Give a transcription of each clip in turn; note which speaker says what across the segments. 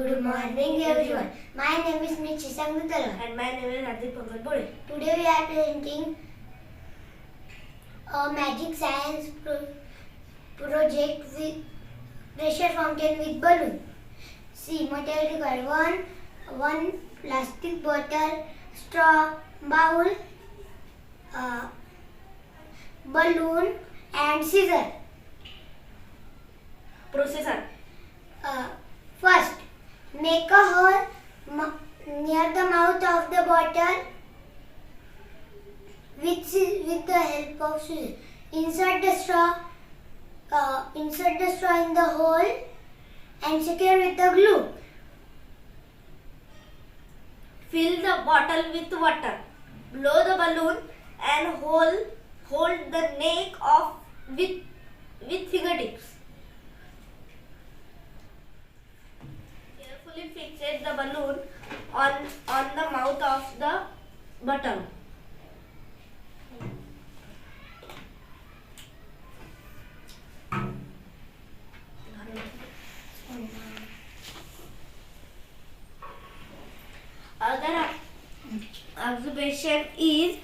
Speaker 1: Good morning everyone. My name is Smit Duddalwar
Speaker 2: And my name is Hardik bole.
Speaker 1: Today we are presenting a magic science project with pressure fountain with balloon. See, material required one plastic bottle, straw, bowl, balloon and scissor.
Speaker 2: Processor.
Speaker 1: First, make a hole near the mouth of the bottle with the help of scissors. Insert the straw in the hole and secure with the glue.
Speaker 2: Fill the bottle with water. Blow the balloon and hold the neck of with fingertips. Carefully fixate the balloon on the mouth of the bottle. Other observation is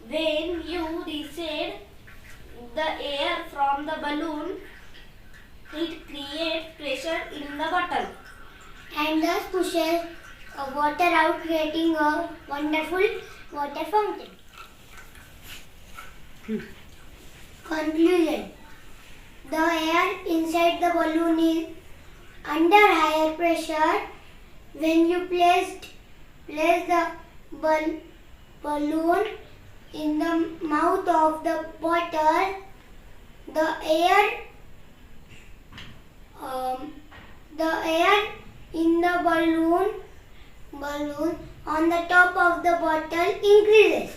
Speaker 2: when you recede the air from the balloon, it creates pressure in the bottle
Speaker 1: And thus pushes water out, creating a wonderful water fountain. Conclusion: the air inside the balloon is under higher pressure. When you place the balloon in the mouth of the bottle, the air in the balloon on the top of the bottle increases.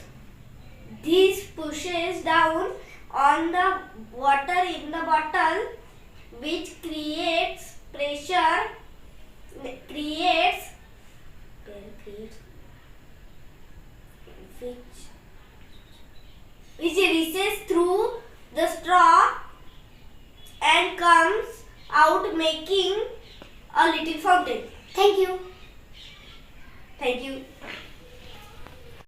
Speaker 2: This pushes down on the water in the bottle, which creates pressure, which reaches through the straw and comes out, making a little fountain.
Speaker 1: Thank you.
Speaker 2: Thank you.